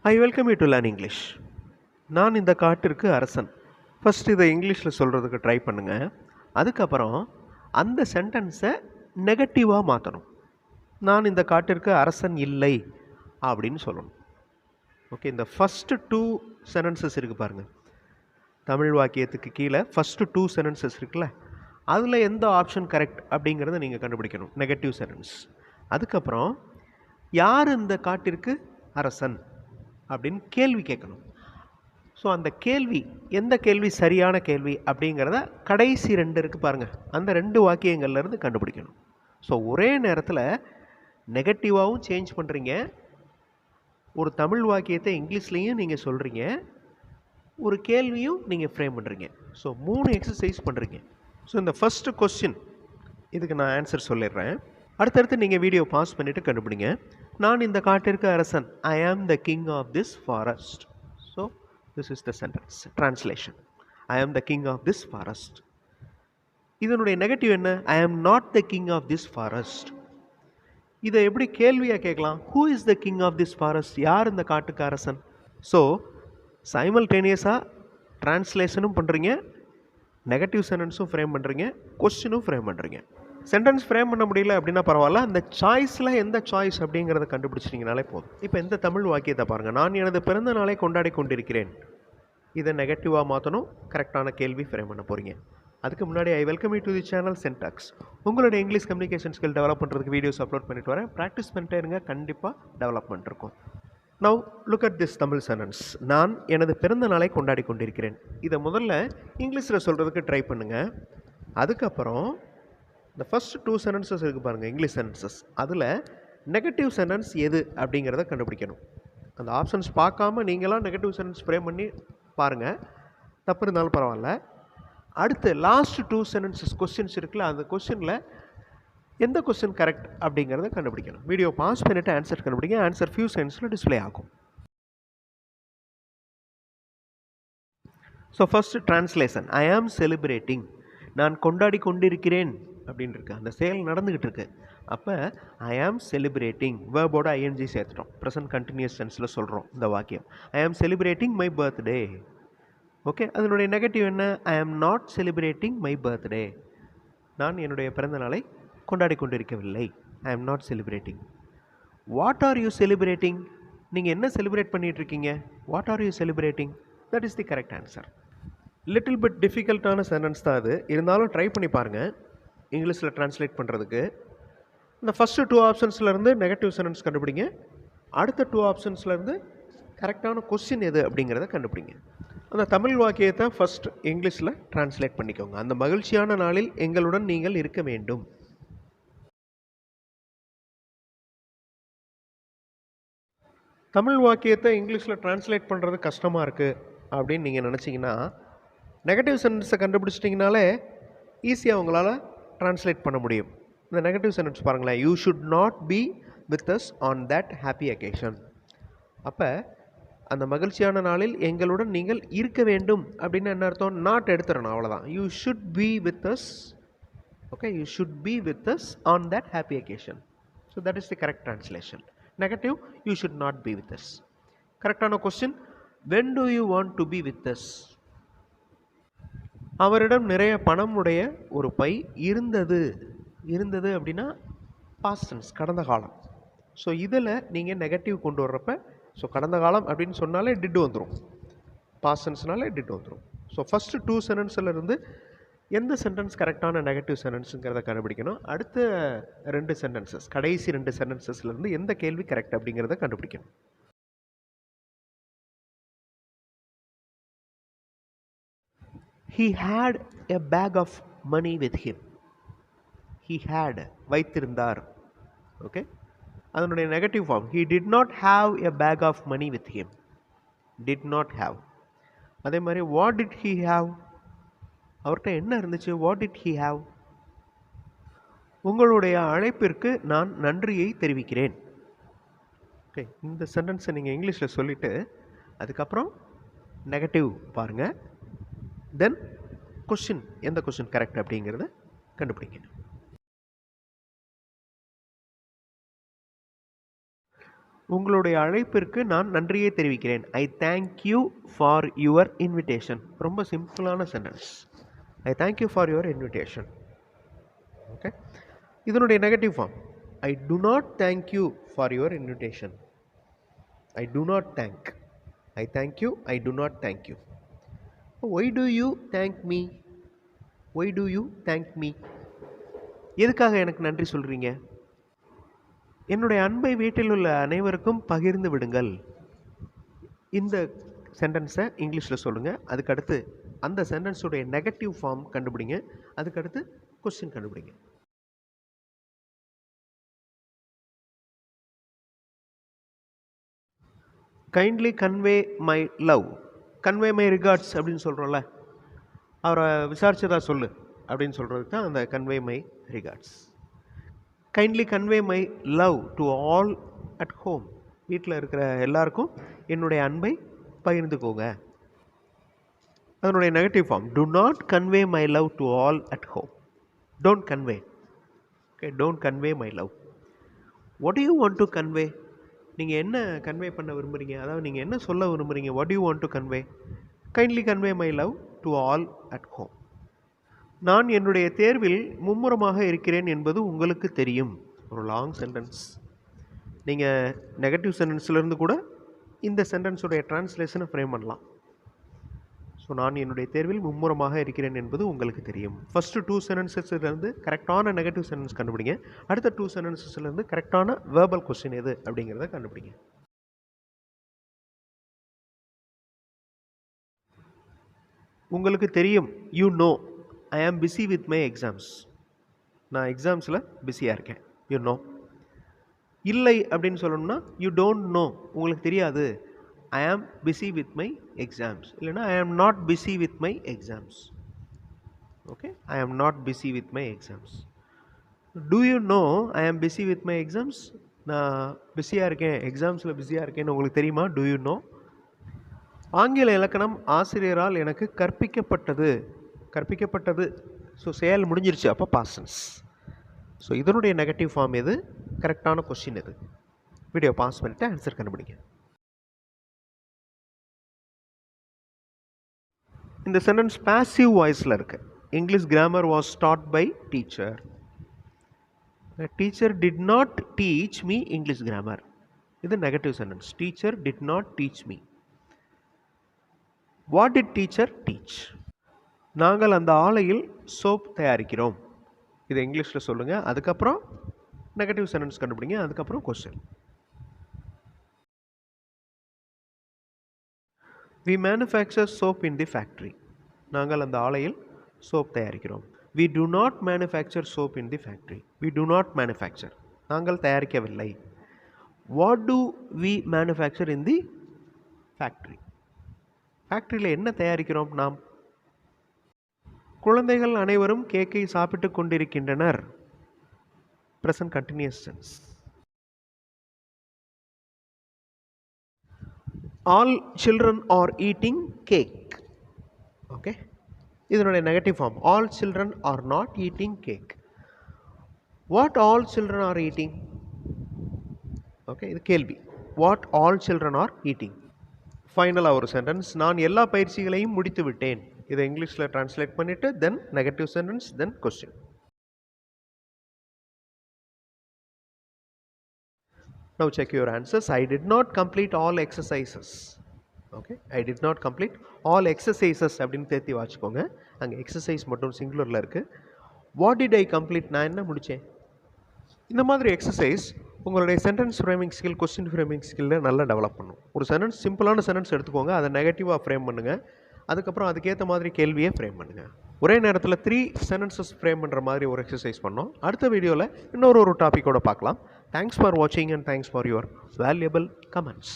I welcome you to learn English. நான் இந்த காட்டிற்கு அரசன். ஃபஸ்ட் இதை இங்கிலீஷில் சொல்கிறதுக்கு ட்ரை பண்ணுங்கள். அதுக்கப்புறம் அந்த சென்டென்ஸை நெகட்டிவாக மாற்றணும். நான் இந்த காட்டிற்கு அரசன் இல்லை அப்படின்னு சொல்லணும். ஓகே, இந்த ஃபஸ்ட்டு 2 சென்டென்சஸ் இருக்குது பாருங்கள். தமிழ் வாக்கியத்துக்கு கீழே ஃபஸ்ட்டு 2 சென்டென்சஸ் இருக்குல்ல, அதில் எந்த ஆப்ஷன் கரெக்ட் அப்படிங்கிறத நீங்கள் கண்டுபிடிக்கணும். Negative sentence. அதுக்கப்புறம் யார் இந்த காட்டிற்கு அரசன் அப்படின்னு கேள்வி கேட்கணும். ஸோ அந்த கேள்வி எந்த கேள்வி சரியான கேள்வி அப்படிங்கிறத கடைசி 2 இருக்குது பாருங்கள், அந்த 2 வாக்கியங்கள்லேருந்து கண்டுபிடிக்கணும். ஸோ ஒரே நேரத்தில் நெகட்டிவாகவும் சேஞ்ச் பண்ணுறீங்க, ஒரு தமிழ் வாக்கியத்தை இங்கிலீஷ்லேயும் நீங்கள் சொல்கிறீங்க, ஒரு கேள்வியும் நீங்கள் ஃப்ரேம் பண்ணுறீங்க. ஸோ 3 எக்ஸசைஸ் பண்ணுறீங்க. ஸோ இந்த ஃபஸ்ட்டு கொஸ்டின் இதுக்கு நான் ஆன்சர் சொல்லிடுறேன். அடுத்தடுத்து நீங்கள் வீடியோ பாஸ் பண்ணிவிட்டு கண்டுபிடிங்க. நான் இந்த காட்டிற்கு அரசன். I am the king of this forest. So this is the sentence. Translation: I am the king of this forest. இதனுடைய நெகட்டிவ் என்ன? I am not the king of this forest. இதை எப்படி கேள்வியாக கேட்கலாம்? Who is the king of this forest? யார் இந்த காட்டுக்கு அரசன்? ஸோ சைமல்டேனியஸாக ட்ரான்ஸ்லேஷனும் பண்ணுறீங்க, நெகட்டிவ் சென்டென்ஸும் ஃப்ரேம் பண்ணுறீங்க, கொஸ்டினும் ஃப்ரேம் பண்ணுறீங்க. சென்டென்ஸ் ஃப்ரேம் பண்ண முடியல அப்படின்னா பரவாயில்ல, அந்த சாய்ஸில் எந்த சாய்ஸ் அப்படிங்கிறத கண்டுபிடிச்சிட்டிங்கனாலே போதும். இப்போ இந்த தமிழ் வாக்கியத்தை பாருங்கள். நான் எனது பிறந்த நாளை கொண்டாடி கொண்டிருக்கிறேன். இதை நெகட்டிவாக மாற்றணும், கரெக்டான கேள்வி ஃப்ரேம் பண்ண போகிறீங்க. அதுக்கு முன்னாடி I welcome you to the channel சென்டாக்ஸ். உங்களுடைய இங்கிலீஷ் கம்யூனிகேஷன் ஸ்கில் டெவலப் பண்ணுறதுக்கு வீடியோஸ் அப்லோட் பண்ணிட்டு வரேன். ப்ராக்டிஸ் பண்ணிட்டே இருங்க, கண்டிப்பாக டெவலப்மெண்ட் இருக்கும். Now look at this Tamil sentence. நான் எனது பிறந்த நாளை கொண்டாடி கொண்டிருக்கிறேன். இதை முதல்ல இங்கிலீஷில் சொல்கிறதுக்கு ட்ரை பண்ணுங்கள். அதுக்கப்புறம் இந்த ஃபஸ்ட் 2 சென்டென்சஸ் இருக்குது பாருங்கள், இங்கிலீஷ் சென்டென்சஸ். அதில் நெகட்டிவ் சென்டென்ஸ் எது அப்படிங்கிறத கண்டுபிடிக்கணும். அந்த ஆப்ஷன்ஸ் பார்க்காம நீங்களாம் நெகட்டிவ் சென்டென்ஸ் ஃப்ரேம் பண்ணி பாருங்கள், தப்பு இருந்தாலும் பரவாயில்ல. அடுத்து லாஸ்ட் 2 சென்டென்சஸ் கொஸ்டின்ஸ் இருக்குல்ல, அந்த கொஸ்டினில் எந்த கொஸ்டின் கரெக்ட் அப்படிங்கிறத கண்டுபிடிக்கணும். வீடியோ பாஸ் பண்ணிவிட்டு ஆன்சர் கண்டுபிடிங்க. ஆன்சர் ஃபியூ செகண்ட்ஸில் டிஸ்பிளே ஆகும். ஸோ ஃபஸ்ட்டு ட்ரான்ஸ்லேஷன்: ஐ ஆம் செலிப்ரேட்டிங். நான் கொண்டாடி கொண்டிருக்கிறேன் அப்படின்னு இருக்கு, அந்த செயல் நடந்துக்கிட்டு இருக்கு. அப்போ ஐ ஆம் செலிப்ரேட்டிங், வேர்போட ஐஎன்ஜி சேர்த்துட்டோம், ப்ரெசன்ட் கண்டினியூஸ் டென்ஸில் சொல்கிறோம் இந்த வாக்கியம். ஐ ஆம் செலிப்ரேட்டிங் மை பர்த்டே. ஓகே, அதனுடைய நெகட்டிவ் என்ன? I am not celebrating my birthday. நான் என்னுடைய பிறந்த நாளை கொண்டாடி கொண்டிருக்கவில்லை. I am not celebrating. What are you celebrating? நீங்கள் என்ன செலிப்ரேட் பண்ணிகிட்டு இருக்கீங்க? What are you celebrating? That is the correct answer. Little bit டிஃபிகல்ட்டான சென்டென்ஸ் தான் அது, இருந்தாலும் ட்ரை பண்ணி பாருங்கள் இங்கிலீஷில் ட்ரான்ஸ்லேட் பண்ணுறதுக்கு. இந்த ஃபஸ்ட்டு 2 ஆப்ஷன்ஸ்லேருந்து நெகட்டிவ் சென்டென்ஸ் கண்டுபிடிங்க. அடுத்த 2 ஆப்ஷன்ஸ்லேருந்து கரெக்டான கொஸ்டின் எது அப்படிங்கிறத கண்டுபிடிங்க. அந்த தமிழ் வாக்கியத்தை ஃபஸ்ட் இங்கிலீஷில் ட்ரான்ஸ்லேட் பண்ணிக்கோங்க. அந்த மகிழ்ச்சியான நாளில் எங்களுடன் நீங்கள் இருக்க வேண்டும். தமிழ் வாக்கியத்தை இங்கிலீஷில் ட்ரான்ஸ்லேட் பண்ணுறது கஷ்டமாக இருக்குது அப்படின்னு நீங்கள் நினச்சிங்கன்னா, நெகட்டிவ் சென்டென்ஸை கண்டுபிடிச்சிட்டிங்கனாலே ஈஸியாக உங்களால் ட்ரான்ஸ்லேட் பண்ண முடியும். இந்த நெகட்டிவ் சென்டென்ஸ் பாருங்களேன்: you should not be with us on that happy occasion. அப்போ அந்த மகிழ்ச்சியான நாளில் எங்களுடன் நீங்கள் இருக்க வேண்டும் அப்படின்னு என்ன அர்த்தம்? நாட் எடுத்துடணும், அவ்வளோதான். You should be with us. Okay, you should be with us on that happy occasion. So that is the correct translation. Negative: you should not be with us. கரெக்டான question: when do you want to be with us? அவரிடம் நிறைய பணம் உடைய ஒரு by இருந்தது. இருந்தது அப்படின்னா past tense, கடந்த காலம். ஸோ இதில் நீங்கள் நெகட்டிவ் கொண்டு வர்றப்ப, ஸோ கடந்த காலம் அப்படின்னு சொன்னாலே டிட் வந்துடும், பாஸ்ட் டென்ஸ்னாலே டிட் வந்துடும். ஸோ ஃபஸ்ட்டு 2 சென்டென்ஸில் இருந்து எந்த சென்டென்ஸ் கரெக்டான நெகட்டிவ் சென்டென்ஸுங்கிறத கண்டுபிடிக்கணும். அடுத்த 2 சென்டென்சஸ், கடைசி 2 சென்டென்சஸ்லேருந்து எந்த கேள்வி கரெக்ட் அப்படிங்கிறத கண்டுபிடிக்கணும். He had a bag of money with him. He had, வைத்திருந்தார். ஓகே, அதனுடைய negative form: he did not have a bag of money with him. did not have. அதே மாதிரி what did he have? அவர்கிட்ட என்ன இருந்துச்சு? what did he have? உங்களுடைய அழைப்பிற்கு நான் நன்றியை தெரிவிக்கிறேன். ஓகே, இந்த சென்டென்ஸை நீங்கள் இங்கிலீஷில் சொல்லிவிட்டு அதுக்கப்புறம் நெகட்டிவ் பாருங்கள், தென் கொஸ்டின் எந்த கொஸ்டின் கரெக்ட் அப்படிங்கிறத கண்டுபிடிங்க. உங்களுடைய அழைப்பிற்கு நான் நன்றியை தெரிவிக்கிறேன். I thank you for your invitation. ரொம்ப சிம்பிளான sentence. I thank you for your invitation. Okay, இதனுடைய negative form I do not thank you for your invitation. I do not thank. I thank you, I do not thank you. Why do you thank me? Why do you thank me? எதுக்காக எனக்கு நன்றி சொல்கிறீங்க? என்னுடைய அன்பை வீட்டில் உள்ள அனைவருக்கும் பகிர்ந்து விடுங்கள். இந்த சென்டென்ஸை இங்கிலீஷில் சொல்லுங்கள். அதுக்கடுத்து அந்த சென்டென்ஸுடைய நெகட்டிவ் ஃபார்ம் கண்டுபிடிங்க. அதுக்கடுத்து கொஸ்டின் கண்டுபிடிங்க. Kindly convey my love. Convey my regards அப்படின்னு சொல்கிறோம்ல, அவரை விசாரிச்சதா சொல்லு அப்படின்னு சொல்கிறதுக்கு தான் அந்த convey my regards. Kindly convey my love to all at home. வீட்டில் இருக்கிற எல்லாருக்கும் என்னுடைய அன்பை பகிர்ந்துக்கோங்க. அதனுடைய negative form do not convey my love to all at home. Don't convey. Okay, don't convey my love. What do you want to convey? நீங்கள் என்ன convey பண்ண விரும்புகிறீங்க? அதாவது நீங்கள் என்ன சொல்ல விரும்புகிறீங்க? What do you want to convey? Kindly convey my love to all at home. நான் என்னுடைய தேர்வில் மும்முரமாக இருக்கிறேன் என்பது உங்களுக்கு தெரியும். ஒரு லாங் சென்டென்ஸ். நீங்கள் நெகட்டிவ் சென்டென்ஸ்லேருந்து கூட இந்த சென்டென்ஸுடைய டிரான்ஸ்லேஷனை ஃப்ரேம் பண்ணலாம். ஸோ நான் என்னுடைய தேர்வில் மும்முரமாக இருக்கிறேன் என்பது உங்களுக்கு தெரியும். ஃபஸ்ட்டு 2 சென்டென்சஸ்லேருந்து கரெக்டான நெகட்டிவ் சென்டென்ஸ் கண்டுபிடிங்க. அடுத்த 2 சென்டென்சஸ்லேருந்து கரெக்டான வேர்பல் கொஸ்டின் எது அப்படிங்கிறத கண்டுபிடிங்க. உங்களுக்கு தெரியும். You know I am busy with my exams. நான் எக்ஸாம்ஸில் பிஸியாக இருக்கேன். You know. இல்லை அப்படின்னு சொல்லணும்னா யூ டோன்ட் நோ. உங்களுக்கு தெரியாது. ஐ am busy with my exams. இல்லைனா I am not busy with my exams. Okay, I am not busy with my exams. Do you know I am busy with my exams? நான் பிஸியாக இருக்கேன், எக்ஸாம்ஸில் பிஸியாக இருக்கேன்னு உங்களுக்கு தெரியுமா? Do you know? ஆங்கில இலக்கணம் ஆசிரியரால் எனக்கு கற்பிக்கப்பட்டது. கற்பிக்கப்பட்டது. ஸோ செயல் முடிஞ்சிருச்சு, அப்போ பாஸ்டன்ஸ். ஸோ இதனுடைய நெகட்டிவ் ஃபார்ம் எது? கரெக்டான கொஸ்டின் எது? வீடியோ பாஸ் பண்ணிட்டு ஆன்சர் கண்டுபிடிங்க. இந்த சென்டென்ஸ் பாசிவ் வாய்ஸில் இருக்குது. English grammar was taught by teacher. Teacher did not teach me English grammar. இது negative sentence. Teacher did not teach me. What did teacher teach? நாங்கள் அந்த ஆலையில் சோப் தயாரிக்கிறோம். இதை இங்கிலீஷில் சொல்லுங்கள். அதுக்கப்புறம் நெகட்டிவ் சென்டென்ஸ் கண்டுபிடிங்க. அதுக்கப்புறம் question. We manufacture soap in the factory. நாங்கள் அந்த ஆலையில் சோப் தயாரிக்கிறோம். We do not manufacture soap in the factory. We do not manufacture. நாங்கள் தயாரிக்கவில்லை. What do we manufacture in the factory? ஃபேக்ட்ரியில் என்ன தயாரிக்கிறோம் நாம்? குழந்தைகள் அனைவரும் கேக்கை சாப்பிட்டு கொண்டிருக்கின்றனர். Present continuous tense. All children are eating cake. Okay, இதனுடைய negative form all children are not eating cake. What all children are eating? Okay, இது கேள்வி. What all children are eating. ஃபைனலாக ஒரு சென்டென்ஸ். நான் எல்லா பயிற்சிகளையும் முடித்து விட்டேன். இதை இங்கிலீஷில் ட்ரான்ஸ்லேட் பண்ணிவிட்டு தென் negative sentence, then question. Now check your answers. I did not complete all exercises. Okay, I did not complete all exercises அப்படின்னு தேத்தி வாச்சுக்கோங்க. அங்கே எக்ஸசைஸ் மட்டும் சிங்குலரில் இருக்குது. What did I complete? நான் என்ன முடித்தேன்? இந்த மாதிரி எக்ஸசைஸ் உங்களுடைய sentence framing skill, question framing ஸ்கில்ல நல்லா டெவலப் பண்ணும். ஒரு சென்டென்ஸ், சிம்பிளான சென்டென்ஸ் எடுத்துக்கோங்க, அதை நெகட்டிவாக ஃப்ரேம் பண்ணுங்கள். அதுக்கப்புறம் அதுக்கேற்ற மாதிரி கேள்வியை ஃப்ரேம் பண்ணுங்கள். ஒரே நேரத்தில் 3 சென்டென்சஸ் ஃப்ரேம் பண்ணுற மாதிரி ஒரு எக்ஸசைஸ் பண்ணோம். அடுத்த வீடியோவில் இன்னொரு டாப்பிக்கோடு பார்க்கலாம். தேங்க்ஸ் ஃபார் வாட்சிங் and thanks for your valuable comments.